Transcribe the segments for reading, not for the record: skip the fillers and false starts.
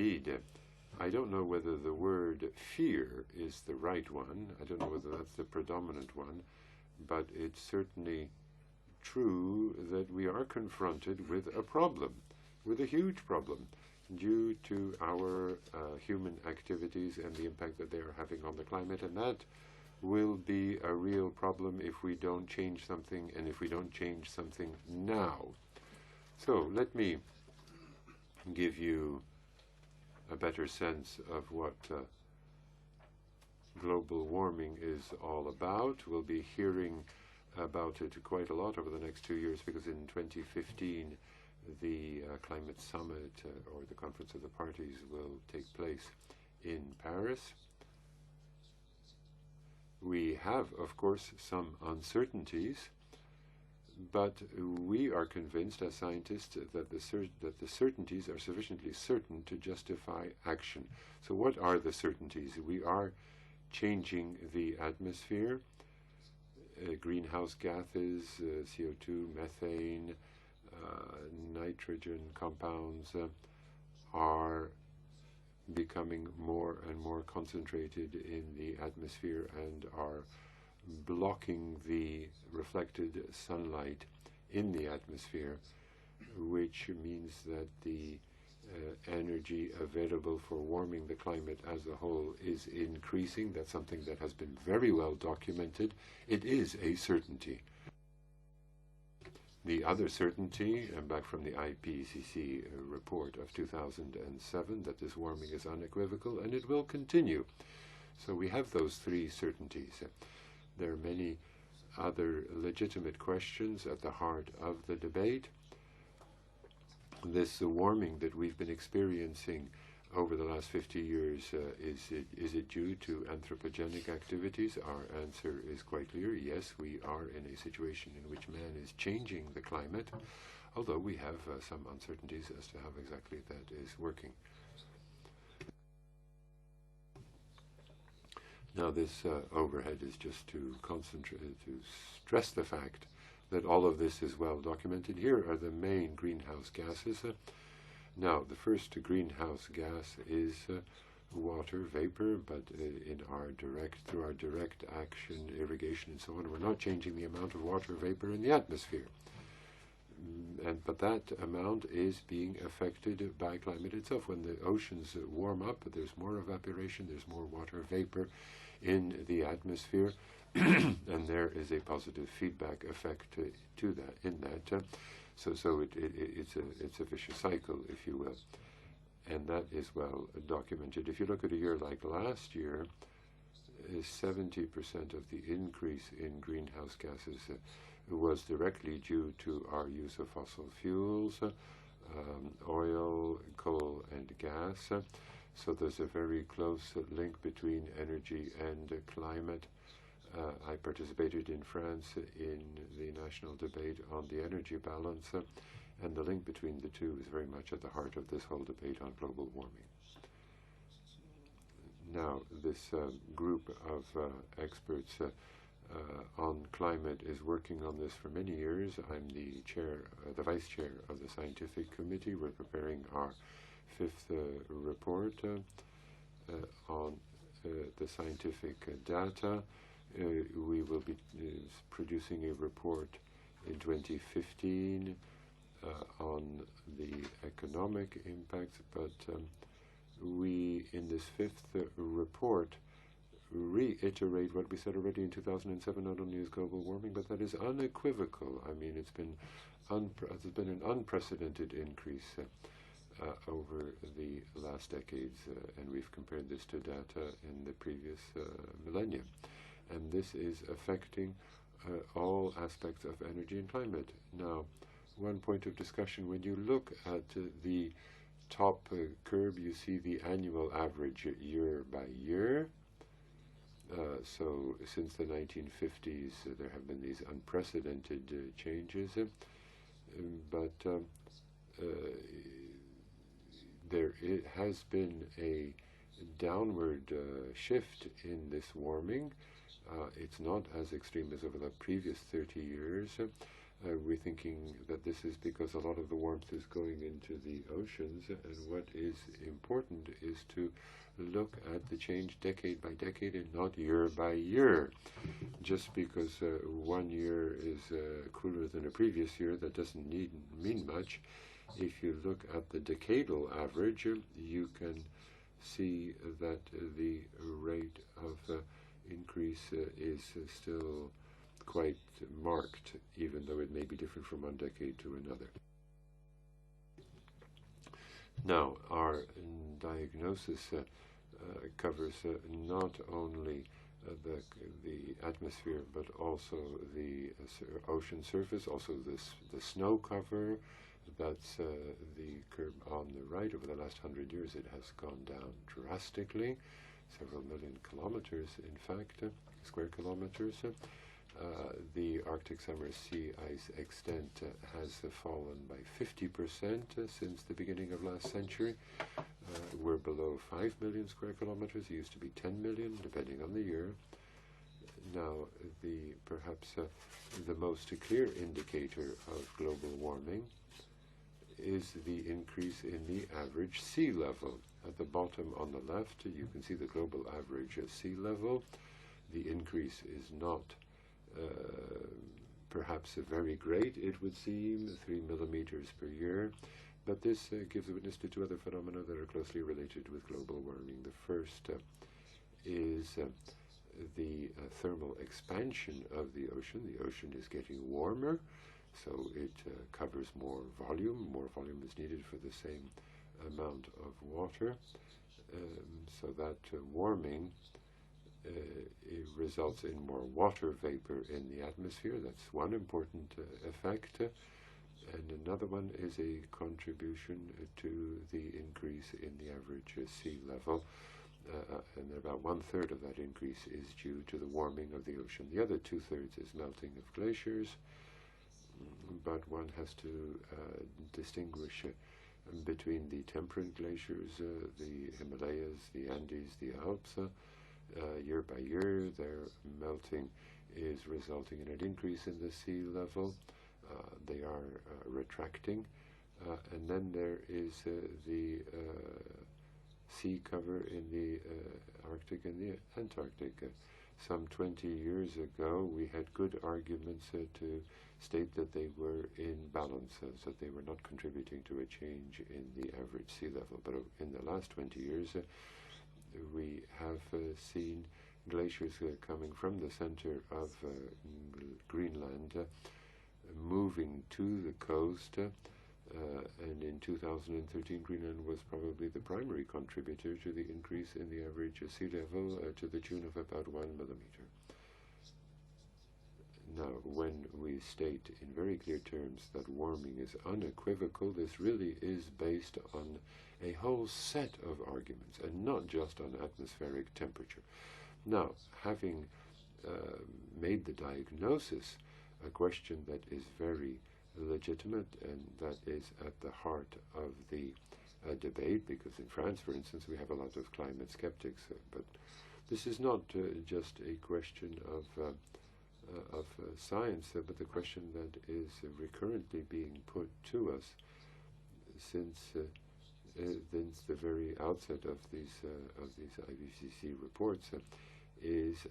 indeed. I don't know whether the word fear is the right one. I don't know whether that's the predominant one, but it's certainly true that we are confronted with a problem, with a huge problem, due to our human activities and the impact that they are having on the climate, and that will be a real problem if we don't change something, and if we don't change something now. So let me give you a better sense of what global warming is all about. We'll be hearing about it quite a lot over the next 2 years, because in 2015 the climate summit or the conference of the parties will take place in Paris. We have, of course, some uncertainties, but we are convinced as scientists that the certainties are sufficiently certain to justify action. So what are the certainties? We are changing the atmosphere. Greenhouse gases, CO2, methane, nitrogen compounds are becoming more and more concentrated in the atmosphere and are blocking the reflected sunlight in the atmosphere, which means that the energy available for warming the climate as a whole is increasing. That's something that has been very well documented. It is a certainty. The other certainty, and back from the IPCC report of 2007, that this warming is unequivocal and it will continue. So we have those three certainties. There are many other legitimate questions at the heart of the debate. This warming that we've been experiencing over the last 50 years, is it due to anthropogenic activities? Our answer is quite clear. Yes, we are in a situation in which man is changing the climate, although we have some uncertainties as to how exactly that is working. Now, this overhead is just to stress the fact that all of this is well documented. Here are the main greenhouse gases. Now, the first greenhouse gas is water vapor, but through our direct action, irrigation and so on, we're not changing the amount of water vapor in the atmosphere. But that amount is being affected by climate itself. When the oceans warm up, there's more evaporation, there's more water vapor in the atmosphere, and there is a positive feedback effect to that. So it's a vicious cycle, if you will, and that is well documented. If you look at a year like last year, 70% of the increase in greenhouse gases was directly due to our use of fossil fuels, oil, coal, and gas. So there's a very close link between energy and climate. I participated in France in the national debate on the energy balance, and the link between the two is very much at the heart of this whole debate on global warming. Now, this group of experts on climate is working on this for many years. I'm the vice chair of the scientific committee. We're preparing our fifth report on the scientific data. We will be producing a report in 2015 on the economic impacts, but we, in this fifth report, reiterate what we said already in 2007, not only is global warming, but that is unequivocal. I mean, it's been an unprecedented increase over the last decades, and we've compared this to data in the previous millennium. And this is affecting all aspects of energy and climate. Now, one point of discussion, when you look at the top curve, you see the annual average year by year. So since the 1950s, there have been these unprecedented changes, but there has been a downward shift in this warming. It's not as extreme as over the previous 30 years, we're thinking that this is because a lot of the warmth is going into the oceans, and what is important is to look at the change decade by decade and not year by year. Just because one year is cooler than a previous year, that doesn't mean much. If you look at the decadal average, you can see that the rate of increase is still quite marked, even though it may be different from one decade to another. Now, our diagnosis covers not only the atmosphere, but also the ocean surface, also the snow cover. That's the curve on the right. Over the last 100 years, it has gone down drastically, several million kilometers, in fact, square kilometers. The Arctic summer sea ice extent has fallen by 50% since the beginning of last century. We're below 5 million square kilometers. It used to be 10 million, depending on the year. Now, perhaps the most clear indicator of global warming is the increase in the average sea level. At the bottom on the left, you can see the global average sea level. The increase is not perhaps very great, it would seem, 3 millimeters per year, but this gives witness to two other phenomena that are closely related with global warming. The first is the thermal expansion of the ocean. The ocean is getting warmer, so it covers more volume. More volume is needed for the same amount of water, so that warming it results in more water vapor in the atmosphere. That's one important effect. And another one is a contribution to the increase in the average sea level. And about 1/3 of that increase is due to the warming of the ocean. The other 2/3 is melting of glaciers. But one has to distinguish between the temperate glaciers, the Himalayas, the Andes, the Alps. Year by year, their melting is resulting in an increase in the sea level. They are retracting. And then there is the sea cover in the Arctic and the Antarctic. Some 20 years ago, we had good arguments to state that they were in balance, so they were not contributing to a change in the average sea level. But in the last 20 years, we have seen glaciers coming from the center of Greenland, moving to the coast, and in 2013 Greenland was probably the primary contributor to the increase in the average sea level to the tune of about 1 millimeter. Now, when we state in very clear terms that warming is unequivocal, this really is based on a whole set of arguments, and not just on atmospheric temperature. Now, having made the diagnosis, a question that is very legitimate and that is at the heart of the debate, because in France, for instance, we have a lot of climate skeptics, but this is not just a question of science, but the question that is recurrently being put to us since the very outset of these IPCC reports is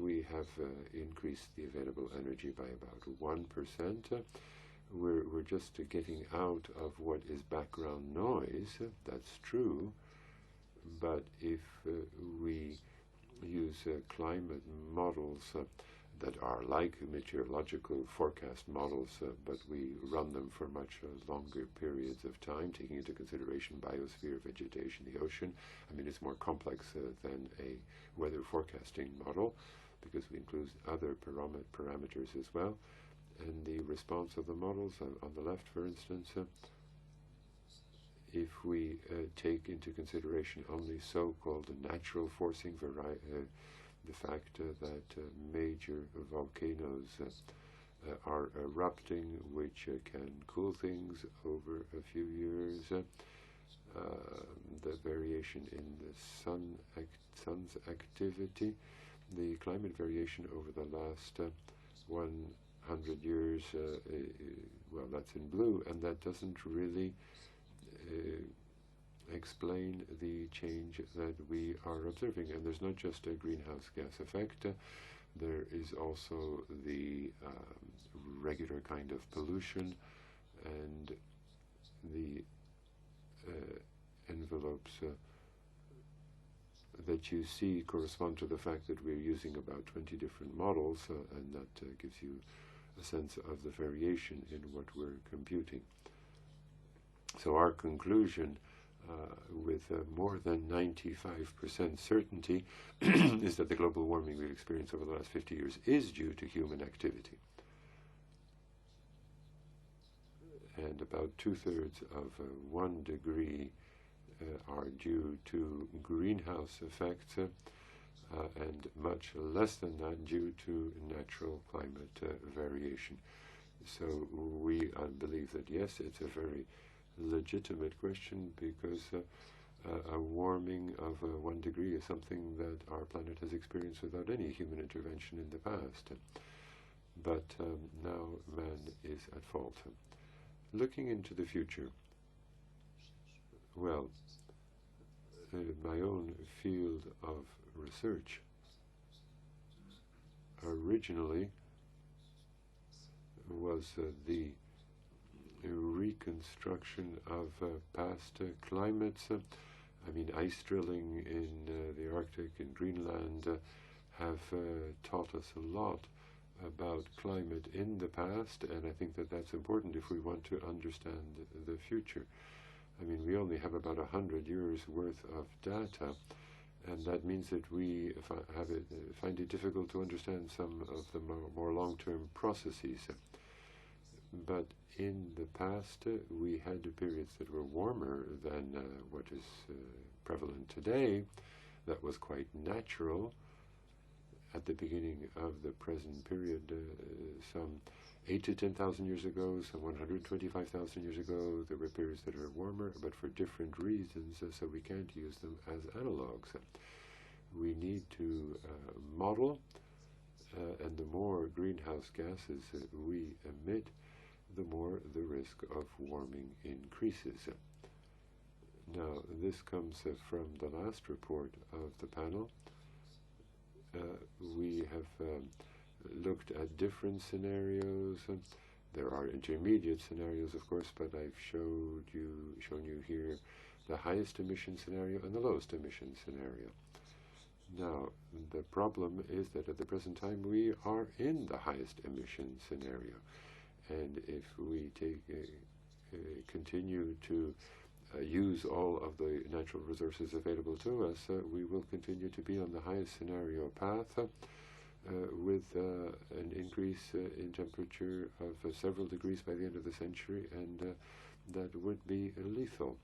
we have increased the available energy by about 1%. We're just getting out of what is background noise. That's true, but if we use climate models that are like meteorological forecast models, but we run them for much longer periods of time, taking into consideration biosphere, vegetation, the ocean. I mean, it's more complex than a weather forecasting model, because we include other parameters as well. And the response of the models on the left, for instance, if we take into consideration only so-called natural forcing, the fact that major volcanoes are erupting, which can cool things over a few years, the variation in the sun's activity, the climate variation over the last 100 years, well, that's in blue, and that doesn't really explain the change that we are observing. And there's not just a greenhouse gas effect, there is also the regular kind of pollution, and the envelopes that you see correspond to the fact that we're using about 20 different models, and that gives you a sense of the variation in what we're computing. So our conclusion with more than 95% certainty is that the global warming we've experienced over the last 50 years is due to human activity. And about 2/3 of 1 degree are due to greenhouse effects, and much less than that due to natural climate variation. So we believe that, yes, it's a very legitimate question, because a warming of 1 degree is something that our planet has experienced without any human intervention in the past. But now man is at fault. Looking into the future, well, my own field of research originally was the reconstruction of past climates. I mean, ice drilling in the Arctic and Greenland have taught us a lot about climate in the past, and I think that that's important if we want to understand the future. I mean, we only have about 100 years worth of data, and that means that we find it difficult to understand some of the more long-term processes. But in the past, we had periods that were warmer than what is prevalent today. That was quite natural. At the beginning of the present period, some 8,000 to 10,000 years ago, some 125,000 years ago, there were periods that are warmer, but for different reasons, so we can't use them as analogs. We need to model, and the more greenhouse gases we emit, the more the risk of warming increases. Now, this comes from the last report of the panel. We have looked at different scenarios. There are intermediate scenarios, of course, but I've shown you here the highest emission scenario and the lowest emission scenario. Now, the problem is that at the present time we are in the highest emission scenario, and if we continue to use all of the natural resources available to us, we will continue to be on the highest scenario path, with an increase in temperature of several degrees by the end of the century, and that would be lethal.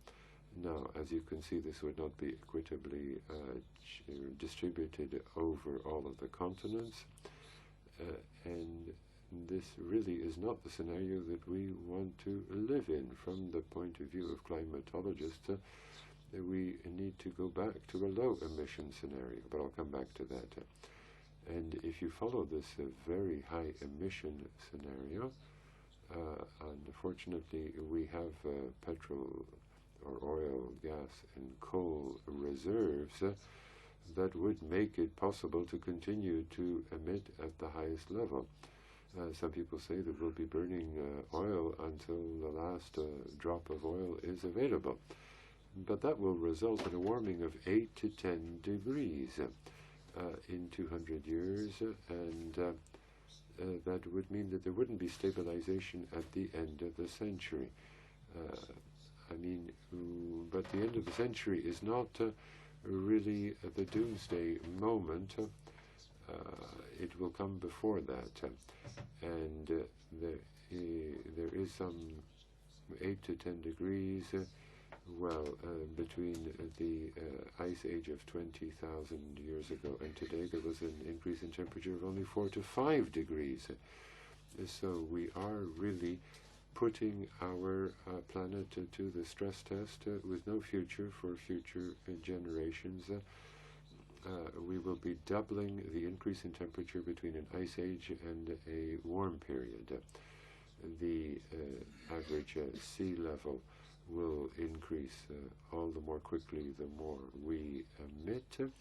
Now, as you can see, this would not be equitably distributed over all of the continents, and this really is not the scenario that we want to live in. From the point of view of climatologists, we need to go back to a low emission scenario, but I'll come back to that. And if you follow this very high emission scenario, unfortunately we have petrol or oil, gas and coal reserves that would make it possible to continue to emit at the highest level. Some people say that we'll be burning oil until the last drop of oil is available. But that will result in a warming of 8 to 10 degrees in 200 years, and that would mean that there wouldn't be stabilization at the end of the century. But the end of the century is not really the doomsday moment. It will come before that, and there is some 8 to 10 degrees, between the ice age of 20,000 years ago and today. There was an increase in temperature of only 4 to 5 degrees. So we are really putting our planet to the stress test with no future for future generations. we will be doubling the increase in temperature between an ice age and a warm period. The average sea level will increase all the more quickly the more we emit.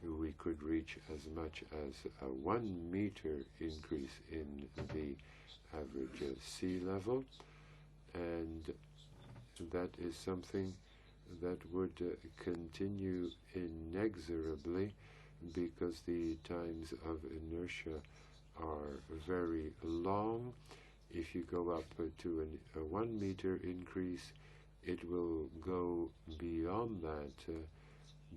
We could reach as much as a 1 meter increase in the average sea level, and that is something that would continue inexorably because the times of inertia are very long. If you go up to a 1 meter increase, it will go beyond that,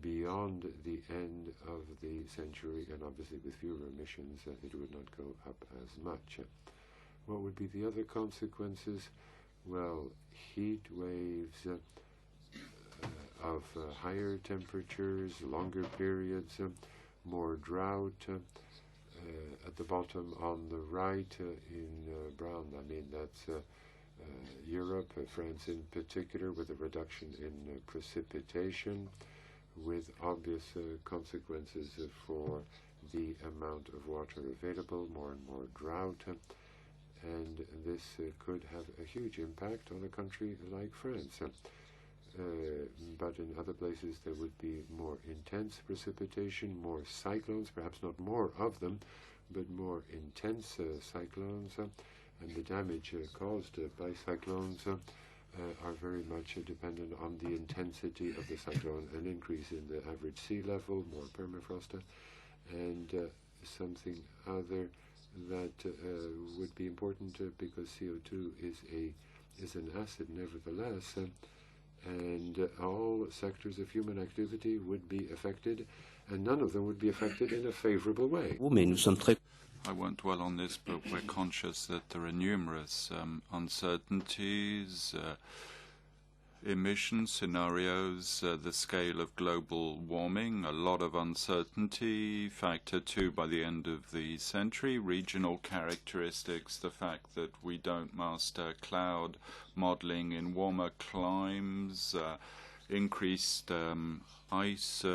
beyond the end of the century, and obviously with fewer emissions, it would not go up as much. What would be the other consequences? Well, heat waves of higher temperatures, longer periods, more drought. At the bottom on the right in brown, I mean that's Europe, France in particular, with a reduction in precipitation, with obvious consequences for the amount of water available, more and more drought, and this could have a huge impact on a country like France. But in other places there would be more intense precipitation, more cyclones, perhaps not more of them, but more intense cyclones, and the damage caused by cyclones are very much dependent on the intensity of the cyclone, an increase in the average sea level, more permafrost, and something other that would be important because CO2 is an acid nevertheless, and all sectors of human activity would be affected, and none of them would be affected in a favorable way. I won't dwell on this, but we're conscious that there are numerous uncertainties, emission scenarios, the scale of global warming, a lot of uncertainty, factor 2 by the end of the century, regional characteristics, the fact that we don't master cloud modeling in warmer climes, increased ice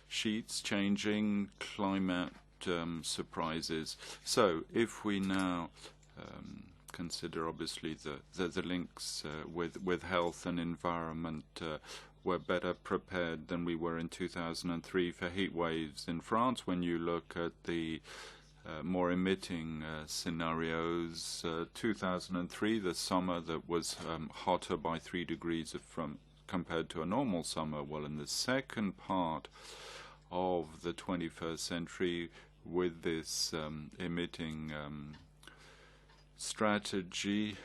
sheets changing, climate surprises. So if we now consider obviously the links with health and environment, we're better prepared than we were in 2003 for heat waves in France. When you look at the more emitting scenarios, 2003, the summer that was hotter by 3 degrees compared to a normal summer. Well, in the second part of the 21st century, with this emitting strategy,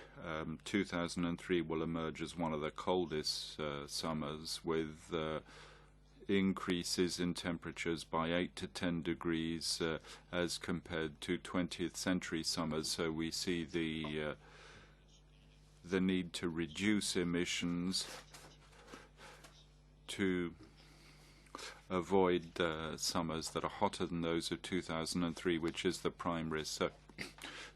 2003 will emerge as one of the coldest summers, with increases in temperatures by 8 to 10 degrees as compared to 20th century summers. So we see the need to reduce emissions to avoid summers that are hotter than those of 2003, which is the prime risk. So,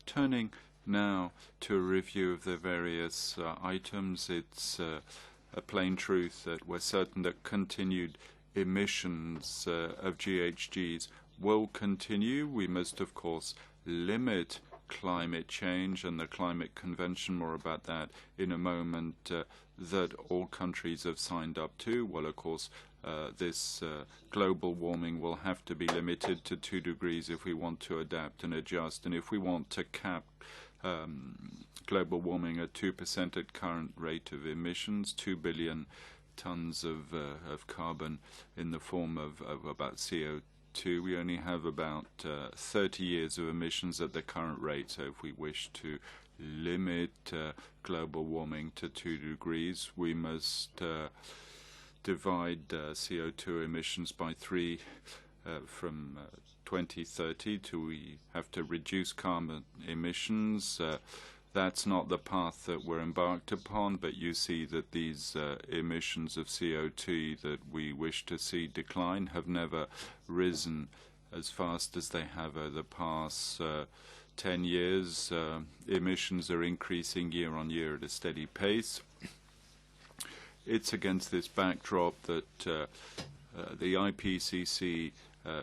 turning now to a review of the various items, it's a plain truth that we're certain that continued emissions of GHGs will continue. We must, of course, limit climate change, and the Climate Convention, more about that in a moment, that all countries have signed up to. Well, of course, this global warming will have to be limited to 2 degrees if we want to adapt and adjust. And if we want to cap global warming at 2% at current rate of emissions, 2 billion tons of carbon in the form of about CO2, we only have about 30 years of emissions at the current rate. So if we wish to limit global warming to 2 degrees, we must divide CO2 emissions by 3 from 2030 to we have to reduce carbon emissions. That's not the path that we're embarked upon, but you see that these emissions of CO2 that we wish to see decline have never risen as fast as they have over the past 10 years. Emissions are increasing year on year at a steady pace. It's against this backdrop that The IPCC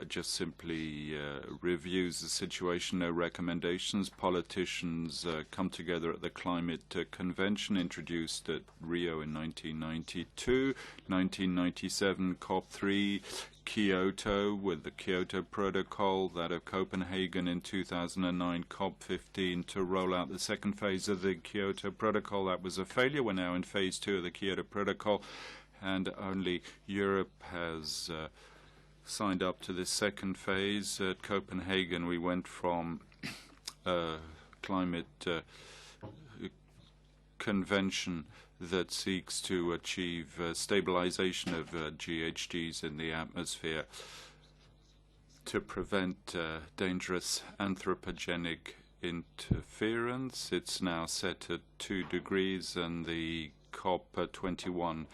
just simply reviews the situation, no recommendations. Politicians come together at the Climate Convention introduced at Rio in 1992, 1997 COP3, Kyoto with the Kyoto Protocol, that of Copenhagen in 2009, COP15 to roll out the second phase of the Kyoto Protocol. That was a failure. We're now in phase 2 of the Kyoto Protocol, and only Europe has signed up to this second phase. At Copenhagen, we went from climate convention that seeks to achieve stabilization of GHGs in the atmosphere to prevent dangerous anthropogenic interference. It's now set at 2 degrees, and the COP21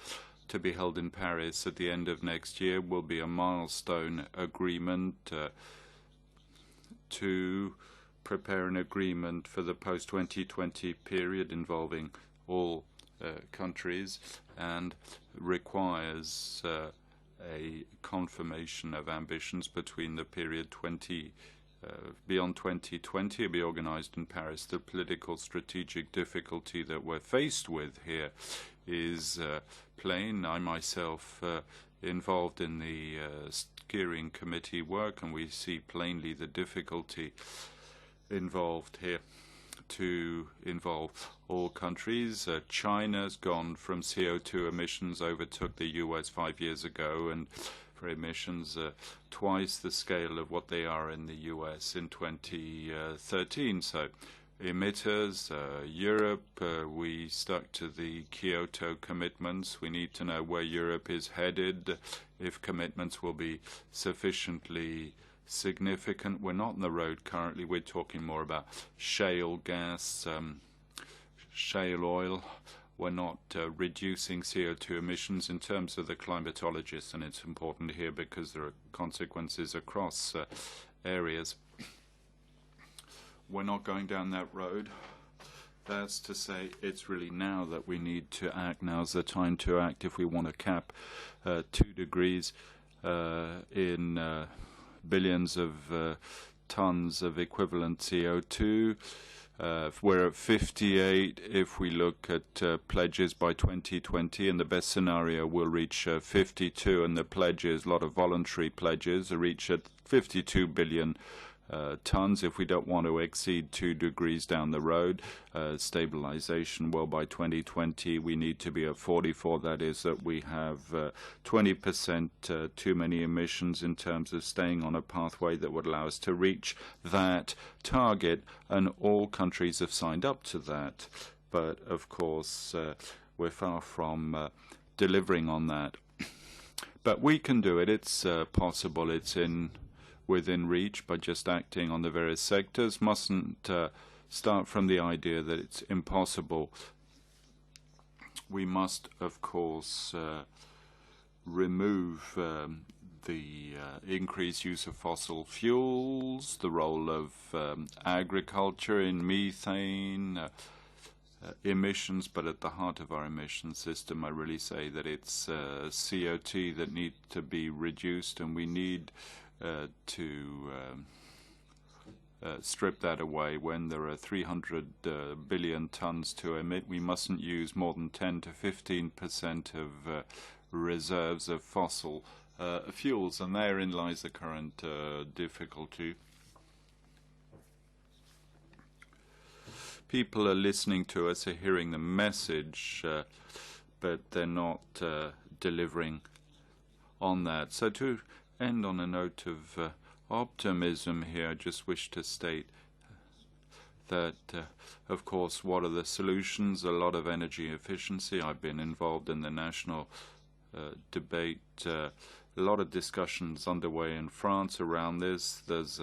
to be held in Paris at the end of next year will be a milestone agreement to prepare an agreement for the post-2020 period involving all countries, and requires a confirmation of ambitions between the period beyond 2020 will be organized in Paris. The political strategic difficulty that we're faced with here is plain. I myself involved in the steering committee work, and we see plainly the difficulty involved here to involve all countries. China's gone from CO2 emissions, overtook the US 5 years ago, and for emissions twice the scale of what they are in the US in 2013. So emitters, Europe, we stuck to the Kyoto commitments. We need to know where Europe is headed, if commitments will be sufficiently significant. We're not on the road currently. We're talking more about shale gas, shale oil. We're not reducing CO2 emissions in terms of the climatologists, and it's important here because there are consequences across areas. We're not going down that road. That's to say, it's really now that we need to act. Now's the time to act if we want to cap 2 degrees in billions of tons of equivalent CO2. We're at 58 if we look at pledges by 2020, and the best scenario will reach 52, and the pledges, a lot of voluntary pledges, reach at 52 billion tons if we don't want to exceed 2 degrees down the road. Stabilization, well, by 2020 we need to be at 44. That is that we have 20% too many emissions in terms of staying on a pathway that would allow us to reach that target, and all countries have signed up to that. But of course we're far from delivering on that. But we can do it. It's possible. It's within reach by just acting on the various sectors. Mustn't start from the idea that it's impossible. We must, of course, remove the increased use of fossil fuels, the role of agriculture in methane emissions, but at the heart of our emission system, I really say that it's CO2 that needs to be reduced, and we need to strip that away. When there are 300 billion tons to emit, we mustn't use more than 10 to 15% of reserves of fossil fuels, and therein lies the current difficulty. People are listening to us, are hearing the message, but they're not delivering on that. So to end on a note of optimism here, I just wish to state that, of course, what are the solutions? A lot of energy efficiency. I've been involved in the national debate. A lot of discussions underway in France around this. There's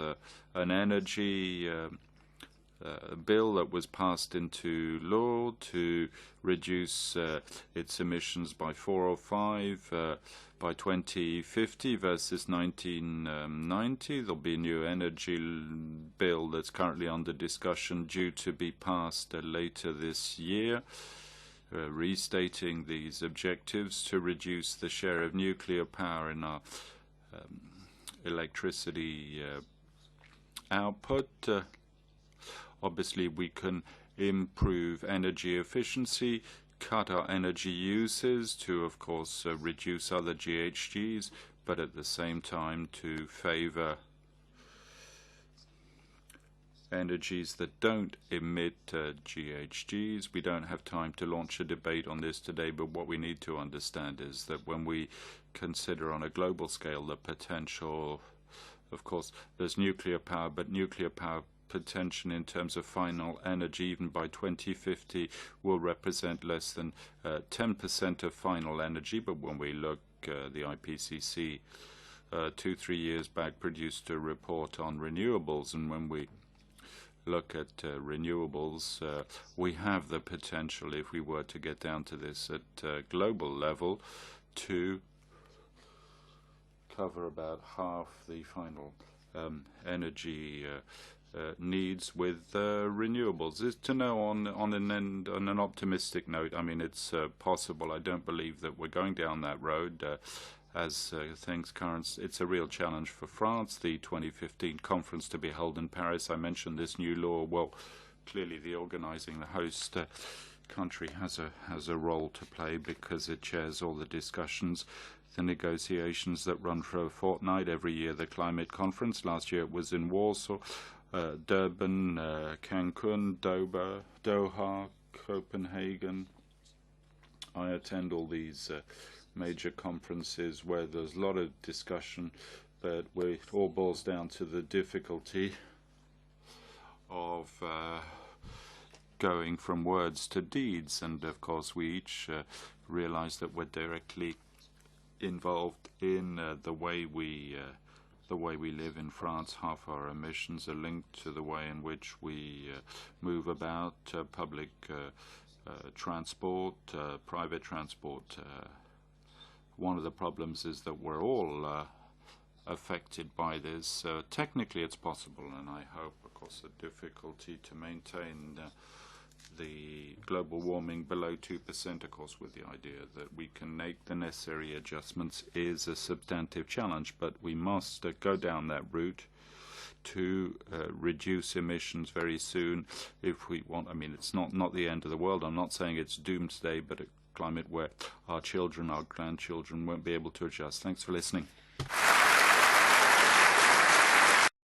an energy bill that was passed into law to reduce its emissions by 4 or 5 by 2050 versus 1990. There'll be a new energy bill that's currently under discussion, due to be passed later this year. restating these objectives to reduce the share of nuclear power in our electricity output. Obviously, we can improve energy efficiency, cut our energy uses to, of course, reduce other GHGs, but at the same time to favor energies that don't emit GHGs. We don't have time to launch a debate on this today, but what we need to understand is that when we consider on a global scale the potential, of course, there's nuclear power, but nuclear power potential in terms of final energy, even by 2050, will represent less than 10% of final energy. But when we look, the IPCC 2-3 years back produced a report on renewables, and when we look at renewables, we have the potential, if we were to get down to this at global level, to cover about half the final energy needs with renewables. Is to know on an optimistic note. I mean, it's possible. I don't believe that we're going down that road. As things current, it's a real challenge for France. The 2015 conference to be held in Paris. I mentioned this new law. Well, clearly the organizing, the host country has a role to play because it chairs all the discussions, the negotiations that run for a fortnight every year. The climate conference last year it was in Warsaw, Durban, Cancun, Doha, Copenhagen. I attend all these major conferences where there's a lot of discussion, but where it all boils down to the difficulty of going from words to deeds. And of course we each realize that we're directly involved in the way we live in France. Half our emissions are linked to the way in which we move about, public transport, private transport. One of the problems is that we're all affected by this. Technically it's possible, and I hope, of course, the difficulty to maintain the global warming below 2%, of course, with the idea that we can make the necessary adjustments, is a substantive challenge, but we must go down that route to reduce emissions very soon if we want. I mean, it's not the end of the world. I'm not saying it's doomsday, but a climate where our children, our grandchildren won't be able to adjust. Thanks for listening.